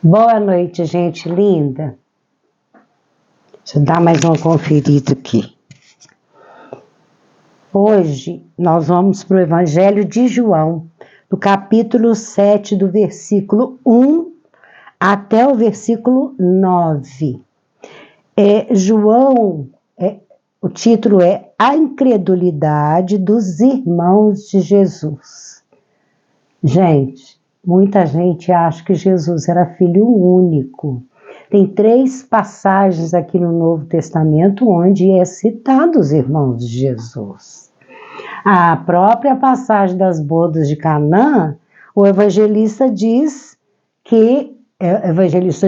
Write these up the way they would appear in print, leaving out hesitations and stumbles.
Boa noite, gente linda. Deixa eu dar mais uma conferida aqui. Hoje nós vamos para o Evangelho de João, do capítulo 7, do versículo 1 até o versículo 9. O título é A Incredulidade dos Irmãos de Jesus. Gente, muita gente acha que Jesus era filho único. Tem 3 passagens aqui no Novo Testamento onde é citado os irmãos de Jesus. A própria passagem das bodas de Canaã, o evangelista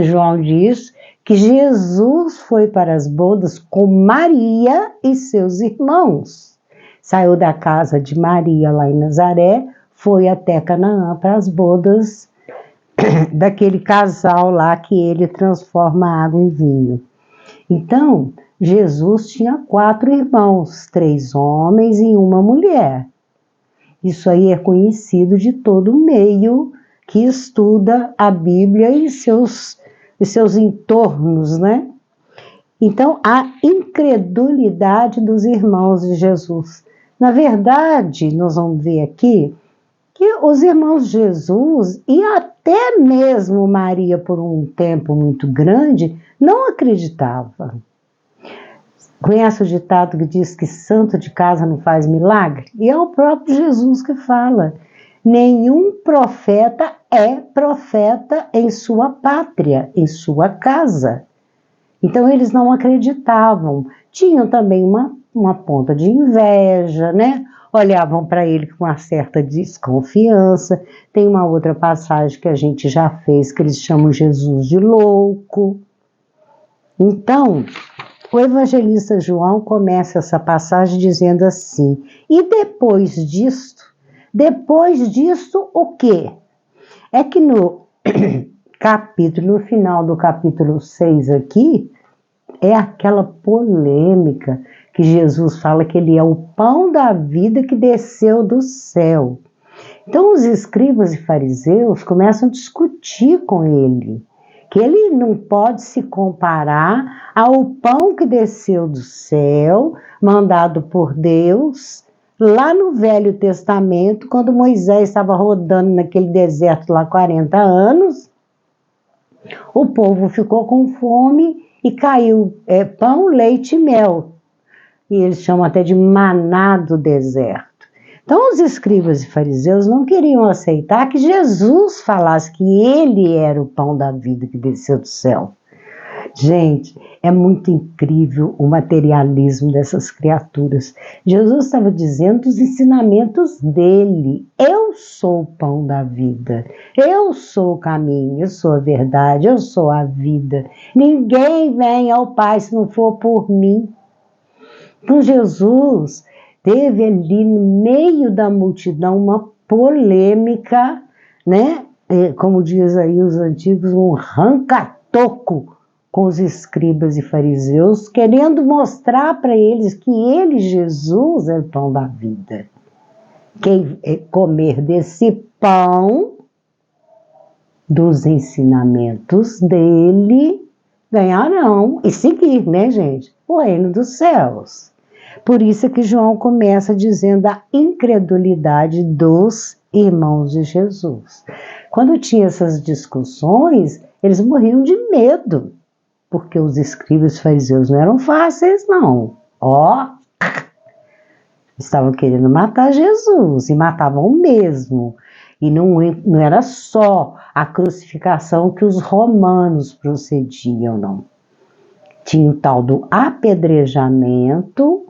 João diz que Jesus foi para as bodas com Maria e seus irmãos. Saiu da casa de Maria lá em Nazaré, foi até Canaã para as bodas daquele casal lá que ele transforma a água em vinho. Então, Jesus tinha 4 irmãos, 3 homens e uma mulher. Isso aí é conhecido de todo o meio que estuda a Bíblia e seus entornos, né? Então, a incredulidade dos irmãos de Jesus. Na verdade, nós vamos ver aqui que os irmãos de Jesus e até mesmo Maria, por um tempo muito grande, não acreditavam. Conhece o ditado que diz que santo de casa não faz milagre? E é o próprio Jesus que fala. Nenhum profeta é profeta em sua pátria, em sua casa. Então eles não acreditavam. Tinham também uma ponta de inveja, né? Olhavam para ele com uma certa desconfiança. Tem uma outra passagem que a gente já fez, que eles chamam Jesus de louco. Então, o evangelista João começa essa passagem dizendo assim: e depois disto o quê? É que no final do capítulo 6 aqui, é aquela polêmica que Jesus fala que ele é o pão da vida que desceu do céu. Então os escribas e fariseus começam a discutir com ele, que ele não pode se comparar ao pão que desceu do céu, mandado por Deus, lá no Velho Testamento, quando Moisés estava rodando naquele deserto lá 40 anos, o povo ficou com fome e caiu pão, leite e mel. E eles chamam até de maná do deserto. Então os escribas e fariseus não queriam aceitar que Jesus falasse que ele era o pão da vida que desceu do céu. Gente, é muito incrível o materialismo dessas criaturas. Jesus estava dizendo os ensinamentos dele. Eu sou o pão da vida. Eu sou o caminho, eu sou a verdade, eu sou a vida. Ninguém vem ao Pai se não for por mim. Então Jesus teve ali no meio da multidão uma polêmica, né? Como diz aí os antigos, um ranca-toco com os escribas e fariseus, querendo mostrar para eles que ele, Jesus, é o pão da vida. Quem comer desse pão, dos ensinamentos dele, ganharão e seguir, né, gente? O reino dos céus. Por isso é que João começa dizendo a incredulidade dos irmãos de Jesus. Quando tinha essas discussões, eles morriam de medo, porque os escribas e fariseus não eram fáceis, não. Estavam querendo matar Jesus, e matavam mesmo. E não era só a crucificação que os romanos procediam, não. Tinha o tal do apedrejamento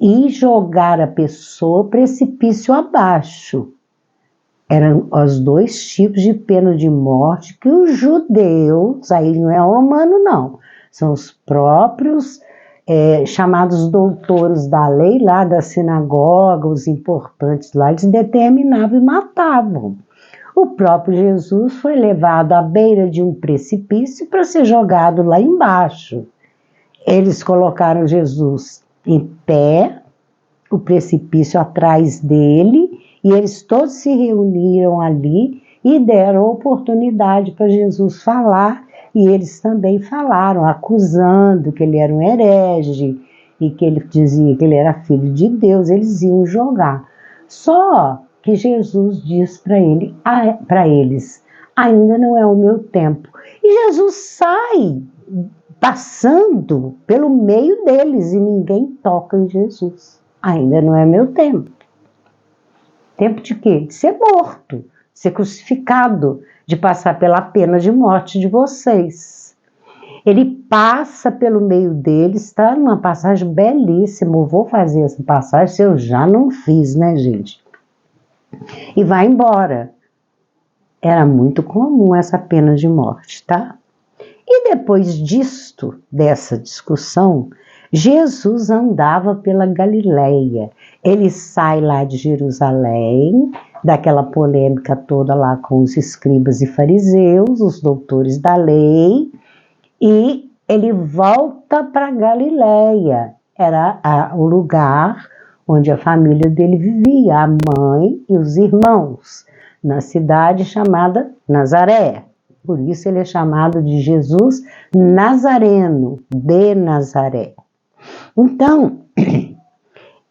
e jogar a pessoa precipício abaixo. Eram os 2 tipos de pena de morte que os judeus, aí não é romano não, são os próprios chamados doutores da lei lá da sinagoga, os importantes lá, eles determinavam e matavam. O próprio Jesus foi levado à beira de um precipício para ser jogado lá embaixo. Eles colocaram Jesus em pé, o precipício atrás dele, e eles todos se reuniram ali e deram oportunidade para Jesus falar, e eles também falaram, acusando que ele era um herege, e que ele dizia que ele era filho de Deus, eles iam jogar. Só que Jesus diz para eles, ainda não é o meu tempo. E Jesus sai passando pelo meio deles e ninguém toca em Jesus. Ainda não é meu tempo. Tempo de quê? De ser morto, de ser crucificado, de passar pela pena de morte de vocês. Ele passa pelo meio deles, está numa passagem belíssima. Eu vou fazer essa passagem se eu já não fiz, né, gente? E vai embora. Era muito comum essa pena de morte, tá? E depois dessa discussão, Jesus andava pela Galileia. Ele sai lá de Jerusalém, daquela polêmica toda lá com os escribas e fariseus, os doutores da lei, e ele volta para Galileia. Era o lugar onde a família dele vivia, a mãe e os irmãos, na cidade chamada Nazaré. Por isso ele é chamado de Jesus Nazareno, de Nazaré. Então,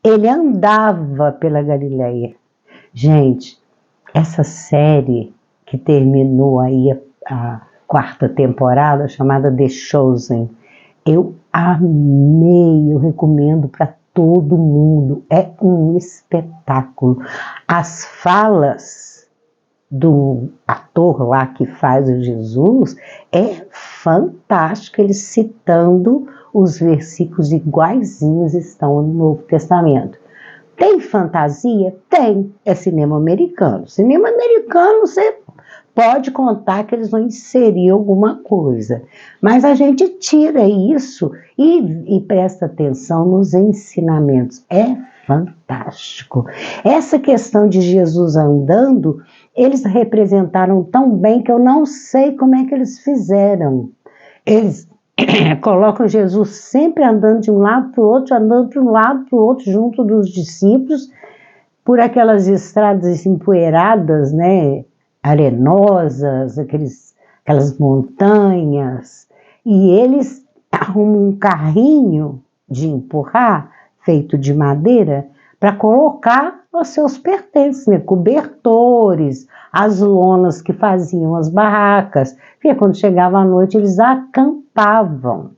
ele andava pela Galileia. Gente, essa série que terminou aí a 4ª temporada, chamada The Chosen, eu amei, eu recomendo para todo mundo. É um espetáculo. As falas do ator lá que faz o Jesus é fantástico, ele citando os versículos iguaizinhos estão no Novo Testamento. Tem fantasia? Tem. É cinema americano. Cinema americano você pode contar que eles vão inserir alguma coisa, mas a gente tira isso e presta atenção nos ensinamentos. É fantástico. Essa questão de Jesus andando, eles representaram tão bem que eu não sei como é que eles fizeram. Eles colocam Jesus sempre andando de um lado para o outro, andando de um lado para o outro, junto dos discípulos, por aquelas estradas empoeiradas, né, arenosas, aquelas montanhas, e eles arrumam um carrinho de empurrar, feito de madeira, para colocar os seus pertences, né, cobertores, as lonas que faziam as barracas, porque quando chegava a noite eles acampavam.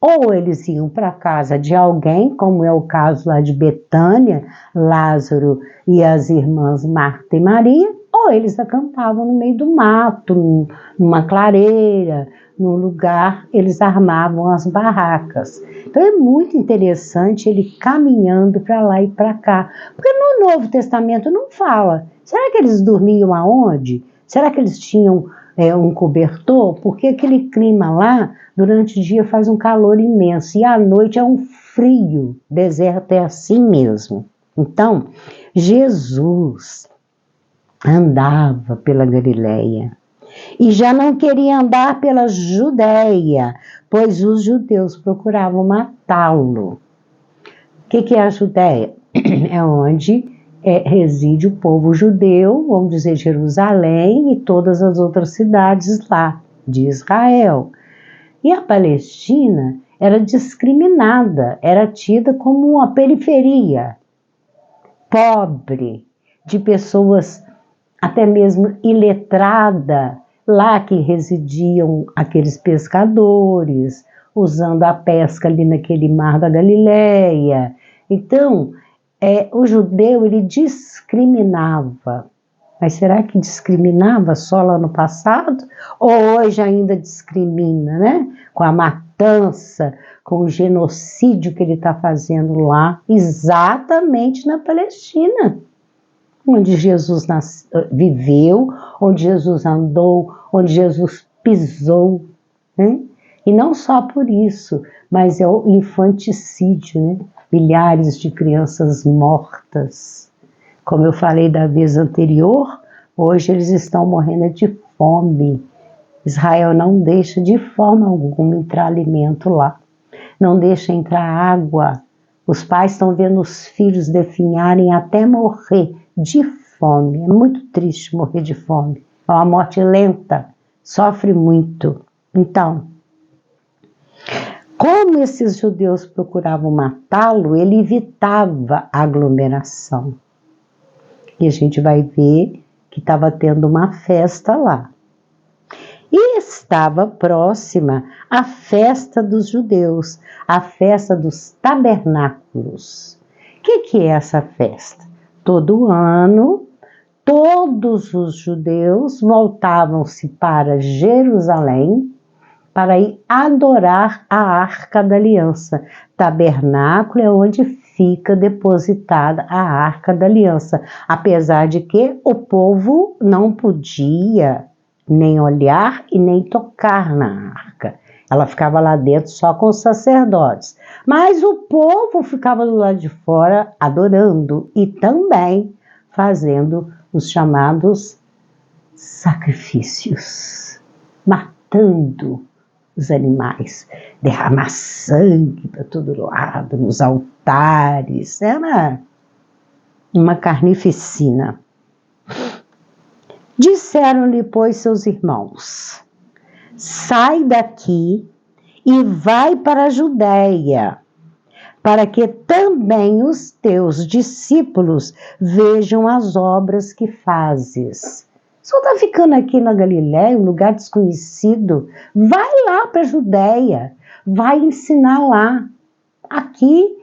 Ou eles iam para a casa de alguém, como é o caso lá de Betânia, Lázaro e as irmãs Marta e Maria, ou eles acampavam no meio do mato, numa clareira, num lugar, eles armavam as barracas. Então é muito interessante ele caminhando para lá e para cá, porque no Novo Testamento não fala. Será que eles dormiam aonde? Será que eles tinham um cobertor? Porque aquele clima lá, durante o dia faz um calor imenso e à noite é um frio. Deserto é assim mesmo. Então, Jesus andava pela Galileia e já não queria andar pela Judéia, pois os judeus procuravam matá-lo. O que é a Judéia? É onde reside o povo judeu, vamos dizer Jerusalém e todas as outras cidades lá de Israel. E a Palestina era discriminada, era tida como uma periferia pobre, de pessoas até mesmo iletrada, lá que residiam aqueles pescadores, usando a pesca ali naquele mar da Galileia. Então, o judeu, ele discriminava. Mas será que discriminava só lá no passado? Ou hoje ainda discrimina, né? Com a matança, com o genocídio que ele está fazendo lá, exatamente na Palestina, onde Jesus viveu, onde Jesus andou, onde Jesus pisou, né? E não só por isso, mas é o infanticídio, né? Milhares de crianças mortas. Como eu falei da vez anterior, hoje eles estão morrendo de fome. Israel não deixa de forma alguma entrar alimento lá. Não deixa entrar água. Os pais estão vendo os filhos definharem até morrer de fome. É muito triste morrer de fome. é uma morte lenta, sofre muito. Então, como esses judeus procuravam matá-lo, ele evitava a aglomeração. E a gente vai ver que estava tendo uma festa lá. E estava próxima a festa dos judeus, a festa dos tabernáculos. O que é essa festa? Todo ano, todos os judeus voltavam-se para Jerusalém para ir adorar a Arca da Aliança. Tabernáculo é onde fica depositada a Arca da Aliança, apesar de que o povo não podia nem olhar e nem tocar na arca. Ela ficava lá dentro só com os sacerdotes. Mas o povo ficava do lado de fora adorando e também fazendo os chamados sacrifícios, matando os animais, derramar sangue para todo lado, nos altares. Era uma carnificina. Disseram-lhe, pois, seus irmãos: sai daqui e vai para a Judéia, para que também os teus discípulos vejam as obras que fazes. Só está ficando aqui na Galiléia, um lugar desconhecido. Vai lá para a Judéia, vai ensinar lá. Aqui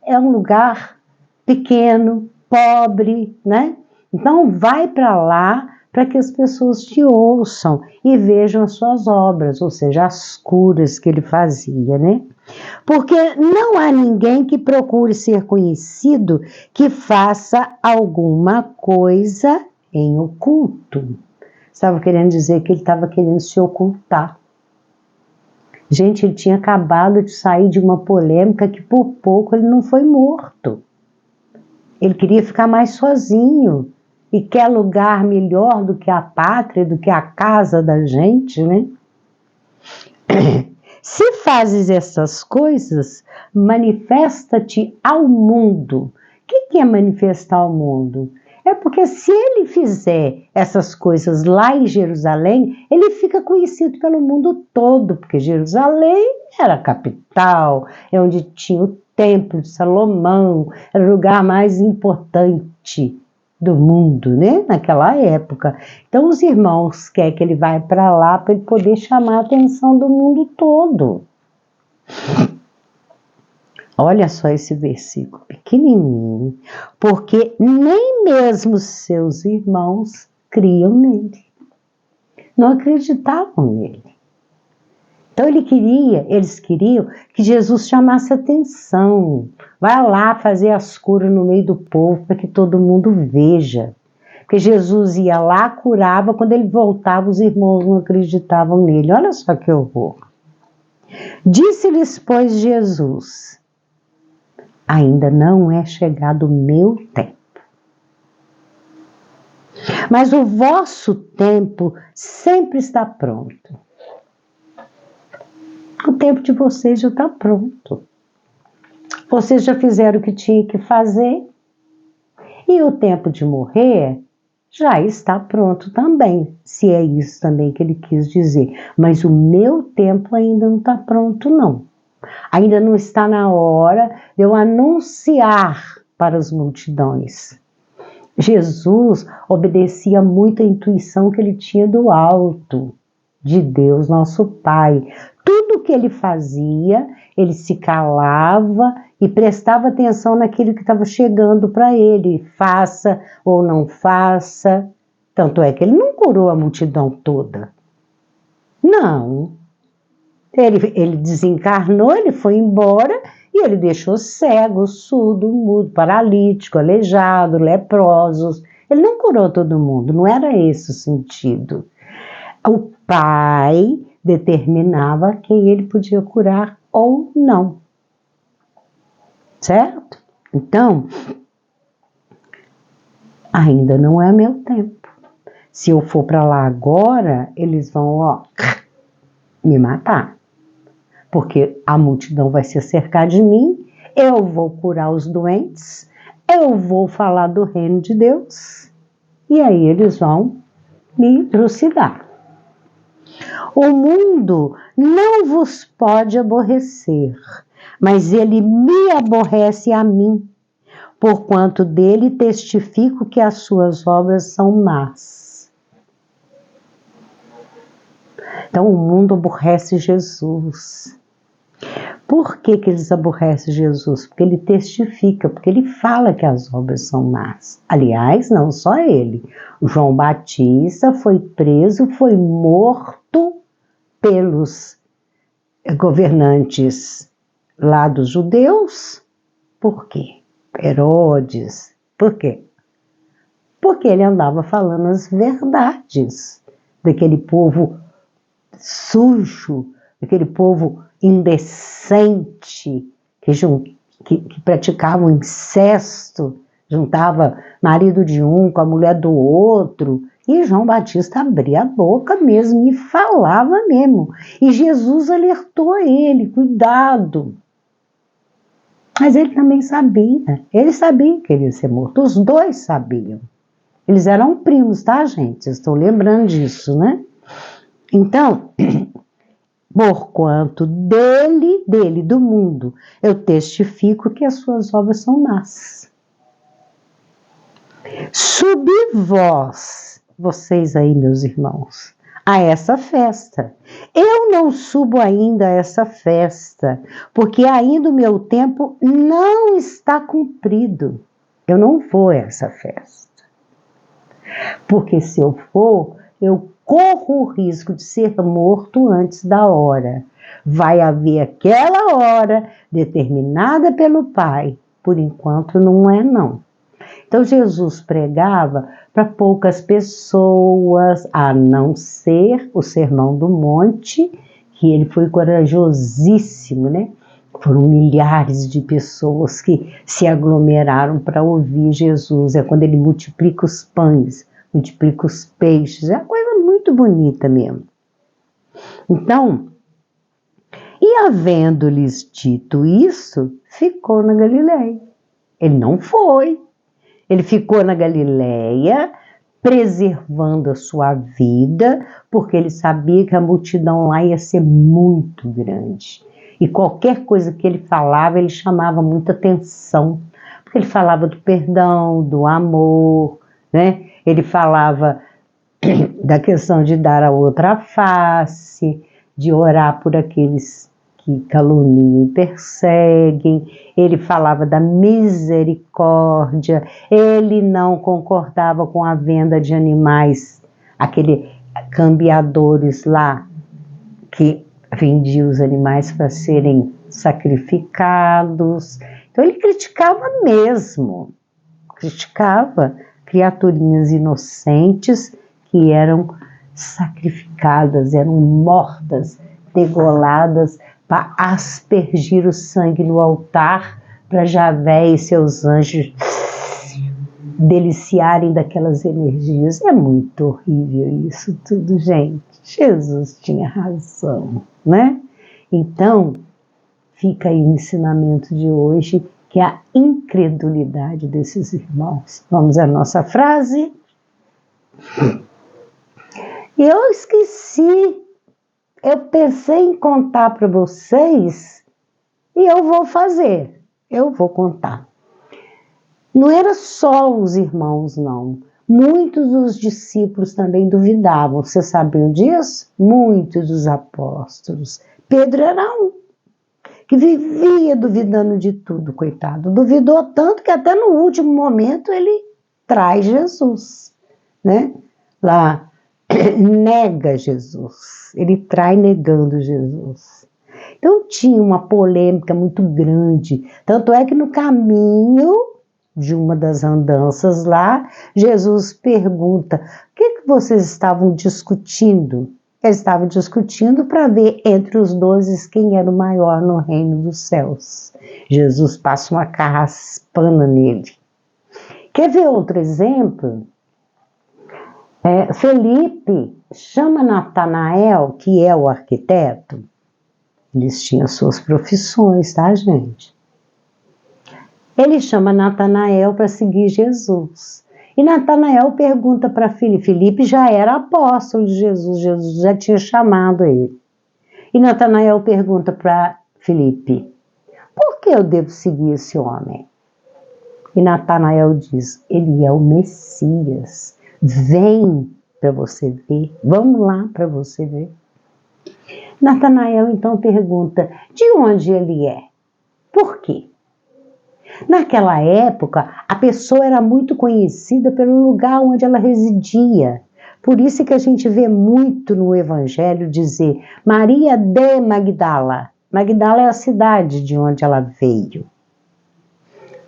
é um lugar pequeno, pobre, né? Então vai para lá para que as pessoas te ouçam e vejam as suas obras, ou seja, as curas que ele fazia, né? Porque não há ninguém que procure ser conhecido que faça alguma coisa em oculto. Estava querendo dizer que ele estava querendo se ocultar. Gente, ele tinha acabado de sair de uma polêmica que por pouco ele não foi morto. Ele queria ficar mais sozinho. E quer lugar melhor do que a pátria, do que a casa da gente, né? Se fazes essas coisas, manifesta-te ao mundo. O que é manifestar ao mundo? É porque se ele fizer essas coisas lá em Jerusalém, ele fica conhecido pelo mundo todo, porque Jerusalém era a capital, é onde tinha o Templo de Salomão, era o lugar mais importante do mundo, né? Naquela época. Então os irmãos querem que ele vá para lá para ele poder chamar a atenção do mundo todo. Olha só esse versículo pequenininho, porque nem mesmo seus irmãos criam nele, não acreditavam nele. Então eles queriam que Jesus chamasse atenção, vai lá fazer as curas no meio do povo para que todo mundo veja. Porque Jesus ia lá, curava, quando ele voltava os irmãos não acreditavam nele. Olha só que horror. Disse-lhes, pois, Jesus: ainda não é chegado o meu tempo. Mas o vosso tempo sempre está pronto. O tempo de vocês já está pronto. Vocês já fizeram o que tinha que fazer. E o tempo de morrer já está pronto também. Se é isso também que ele quis dizer. Mas o meu tempo ainda não está pronto, não. Ainda não está na hora de eu anunciar para as multidões. Jesus obedecia muito à intuição que ele tinha do alto, de Deus, nosso Pai. Tudo que ele fazia, ele se calava e prestava atenção naquilo que estava chegando para ele. Faça ou não faça. Tanto é que ele não curou a multidão toda. Não. Ele desencarnou, ele foi embora e ele deixou cego, surdo, mudo, paralítico, aleijado, leprosos. Ele não curou todo mundo, não era esse o sentido. O Pai determinava quem ele podia curar ou não. Certo? Então, ainda não é meu tempo. Se eu for para lá agora, eles vão, me matar. Porque a multidão vai se cercar de mim, eu vou curar os doentes, eu vou falar do reino de Deus, e aí eles vão me trucidar. O mundo não vos pode aborrecer, mas ele me aborrece a mim, porquanto dele testifico que as suas obras são más. Então o mundo aborrece Jesus. Por que eles aborrecem Jesus? Porque ele testifica, porque ele fala que as obras são más. Aliás, não só ele. O João Batista foi preso, foi morto pelos governantes lá dos judeus. Por quê? Herodes. Por quê? Porque ele andava falando as verdades daquele povo sujo, daquele povo indecente, que praticava o incesto, juntava marido de um com a mulher do outro. E João Batista abria a boca mesmo e falava mesmo. E Jesus alertou ele, cuidado. Mas ele também sabia. Ele sabia que ele ia ser morto. Os dois sabiam. Eles eram primos, tá, gente? Vocês estão lembrando disso, né? Então, porquanto dele, do mundo, eu testifico que as suas obras são más. Subi vós, vocês aí, meus irmãos, a essa festa. Eu não subo ainda a essa festa, porque ainda o meu tempo não está cumprido. Eu não vou a essa festa. Porque se eu for, eu corro o risco de ser morto antes da hora. Vai haver aquela hora determinada pelo Pai. Por enquanto não é, não. Então Jesus pregava para poucas pessoas, a não ser o Sermão do Monte, que ele foi corajosíssimo, né? Foram milhares de pessoas que se aglomeraram para ouvir Jesus. É quando ele multiplica os pães, multiplica os peixes. É uma coisa muito bonita mesmo. Então, e havendo-lhes dito isso, ficou na Galileia. Ele não foi. Ele ficou na Galileia, preservando a sua vida, porque ele sabia que a multidão lá ia ser muito grande. E qualquer coisa que ele falava, ele chamava muita atenção. Porque ele falava do perdão, do amor, né? Ele falava da questão de dar a outra face, de orar por aqueles que caluniam e perseguem. Ele falava da misericórdia. Ele não concordava com a venda de animais, aqueles cambiadores lá que vendiam os animais para serem sacrificados. Então ele criticava mesmo, criticava criaturinhas inocentes que eram sacrificadas, eram mortas, degoladas, para aspergir o sangue no altar, para Javé e seus anjos deliciarem daquelas energias. É muito horrível isso tudo, gente. Jesus tinha razão, né? Então, fica aí o ensinamento de hoje, que é a incredulidade desses irmãos. Vamos à nossa frase? Eu esqueci. Eu pensei em contar para vocês e eu vou fazer. Eu vou contar. Não era só os irmãos, não. Muitos dos discípulos também duvidavam. Vocês sabiam disso? Muitos dos apóstolos. Pedro era um que vivia duvidando de tudo, coitado. Duvidou tanto que até no último momento ele traz Jesus, né? Lá, nega Jesus. Ele trai negando Jesus. Então tinha uma polêmica muito grande. Tanto é que no caminho de uma das andanças lá, Jesus pergunta: o que vocês estavam discutindo? Eles estavam discutindo para ver entre os 12 quem era o maior no reino dos céus. Jesus passa uma carraspana nele. Quer ver outro exemplo? Felipe chama Natanael, que é o arquiteto. Eles tinham suas profissões, tá, gente? Ele chama Natanael para seguir Jesus. E Natanael pergunta para Filipe. Filipe já era apóstolo de Jesus, Jesus já tinha chamado ele. E Natanael pergunta para Filipe: por que eu devo seguir esse homem? E Natanael diz: ele é o Messias. Vem para você ver. Vamos lá para você ver. Natanael então pergunta: de onde ele é? Por quê? Naquela época, a pessoa era muito conhecida pelo lugar onde ela residia. Por isso que a gente vê muito no Evangelho dizer Maria de Magdala. Magdala é a cidade de onde ela veio.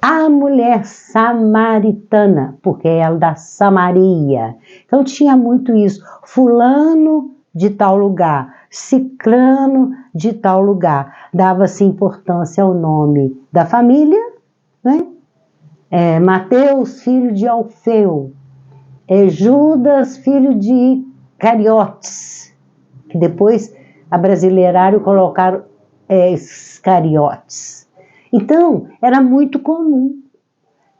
A mulher samaritana, porque ela é da Samaria. Então tinha muito isso. Fulano de tal lugar, ciclano de tal lugar. Dava-se importância ao nome da família, né? Mateus, filho de Alfeu. Judas, filho de Cariotes, que depois abrasileiraram e colocaram Iscariotes. Então, era muito comum.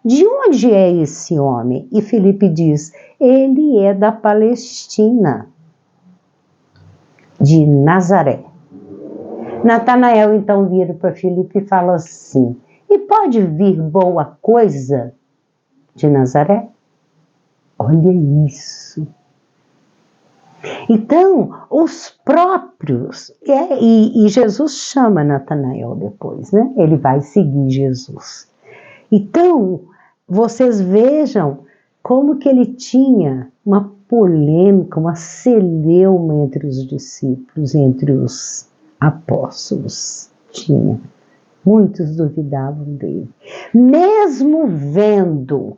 De onde é esse homem? E Filipe diz, ele é da Palestina, de Nazaré. Natanael então vira para Filipe e fala assim, e pode vir boa coisa de Nazaré? Olha isso. Então, os próprios, e Jesus chama Natanael depois, né? Ele vai seguir Jesus. Então, vocês vejam como que ele tinha uma polêmica, uma celeuma entre os discípulos, entre os apóstolos. Tinha. Muitos duvidavam dele. Mesmo vendo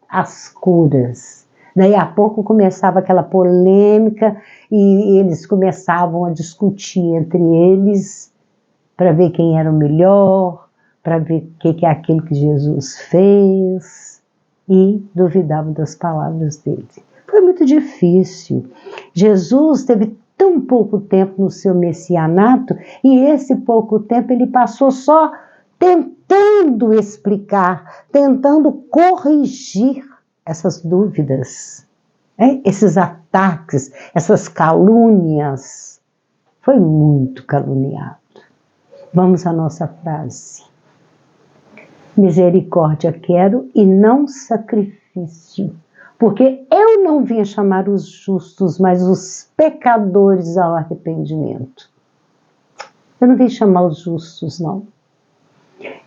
as curas. Daí a pouco começava aquela polêmica e eles começavam a discutir entre eles para ver quem era o melhor, para ver o que é aquilo que Jesus fez e duvidavam das palavras dele. Foi muito difícil. Jesus teve tão pouco tempo no seu messianato e esse pouco tempo ele passou só tentando explicar, tentando corrigir essas dúvidas, esses ataques, essas calúnias. Foi muito caluniado. Vamos à nossa frase. Misericórdia quero e não sacrifício, porque eu não vim chamar os justos, mas os pecadores ao arrependimento. Eu não vim chamar os justos, não.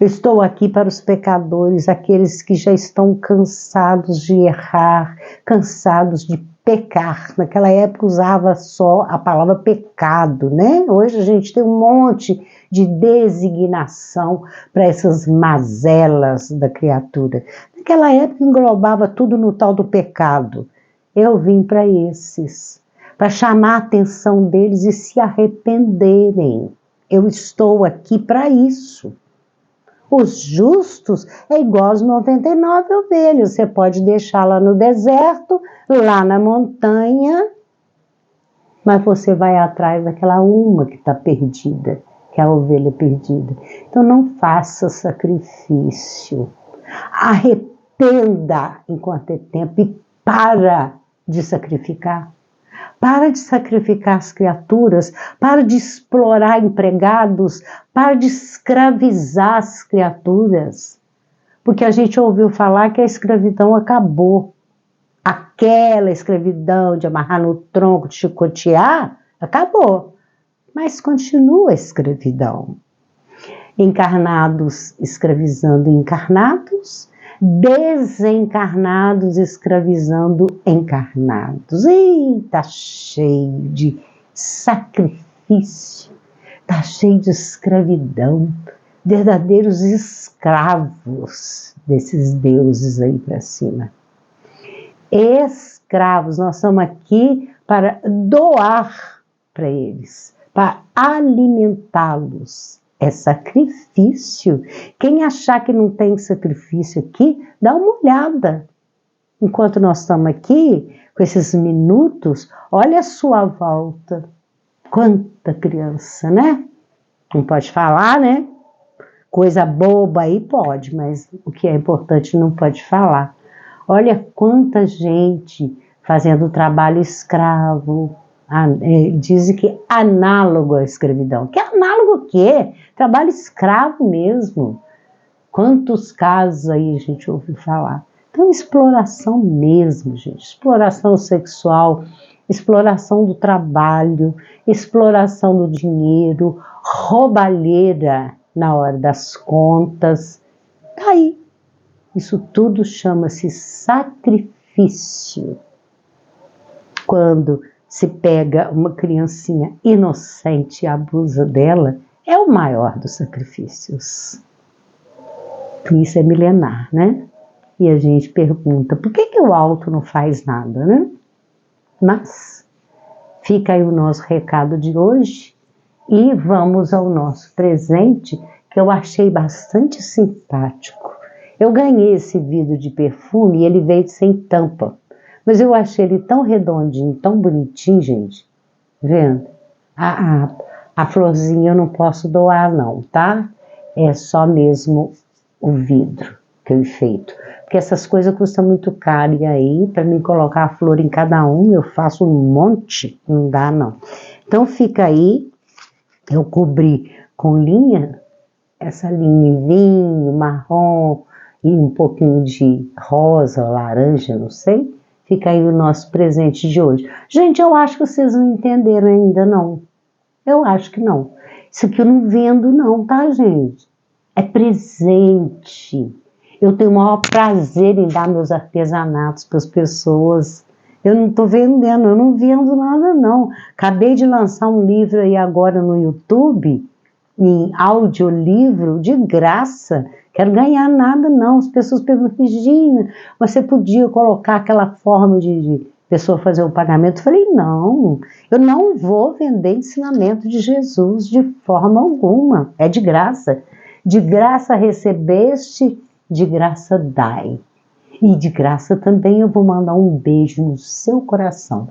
Eu estou aqui para os pecadores, aqueles que já estão cansados de errar, cansados de pecar. Naquela época usava só a palavra pecado, né? Hoje a gente tem um monte de designação para essas mazelas da criatura. Naquela época englobava tudo no tal do pecado. Eu vim para esses, para chamar a atenção deles e se arrependerem. Eu estou aqui para isso. Os justos é igual aos 99 ovelhas. Você pode deixar lá no deserto, lá na montanha, mas você vai atrás daquela uma que está perdida, que é a ovelha perdida. Então não faça sacrifício. Arrependa enquanto é tempo e para de sacrificar. Para de sacrificar as criaturas, para de explorar empregados, para de escravizar as criaturas. Porque a gente ouviu falar que a escravidão acabou. Aquela escravidão de amarrar no tronco, de chicotear, acabou. Mas continua a escravidão. Encarnados escravizando encarnados, desencarnados escravizando encarnados. Está cheio de sacrifício, está cheio de escravidão, verdadeiros escravos desses deuses aí para cima. Escravos, nós estamos aqui para doar para eles, para alimentá-los. É sacrifício. Quem achar que não tem sacrifício aqui, dá uma olhada. Enquanto nós estamos aqui, com esses minutos, olha a sua volta. Quanta criança, né? Não pode falar, né? Coisa boba aí pode, mas o que é importante não pode falar. Olha quanta gente fazendo trabalho escravo. Dizem que análogo à escravidão. Que análogo o quê? Trabalho escravo mesmo. Quantos casos aí a gente ouviu falar? Então, exploração mesmo, gente. Exploração sexual, exploração do trabalho, exploração do dinheiro, roubalheira na hora das contas. Tá aí. Isso tudo chama-se sacrifício. Quando se pega uma criancinha inocente e abusa dela, é o maior dos sacrifícios. Isso é milenar, né? E a gente pergunta, por que o alto não faz nada, né? Mas fica aí o nosso recado de hoje e vamos ao nosso presente, que eu achei bastante simpático. Eu ganhei esse vidro de perfume e ele veio sem tampa, mas eu achei ele tão redondinho, tão bonitinho, gente. Vendo? A florzinha eu não posso doar não, tá? É só mesmo o vidro que eu enfeito. Porque essas coisas custam muito caro. E aí, para mim colocar a flor em cada um, eu faço um monte. Não dá, não. Então, fica aí. Eu cobri com linha, essa linha em vinho, marrom e um pouquinho de rosa, laranja, não sei. Fica aí o nosso presente de hoje. Gente, eu acho que vocês não entenderam ainda, não. Eu acho que não. Isso aqui eu não vendo, não, tá, gente? É presente. Eu tenho o maior prazer em dar meus artesanatos para as pessoas. Eu não estou vendendo, eu não vendo nada, não. Acabei de lançar um livro aí agora no YouTube, em audiolivro, de graça. Quero ganhar nada, não. As pessoas perguntam, Regina, você podia colocar aquela forma de pessoa fazer o pagamento? Eu falei, não, eu não vou vender ensinamento de Jesus de forma alguma. É de graça. De graça recebeste, de graça dai. E de graça também eu vou mandar um beijo no seu coração.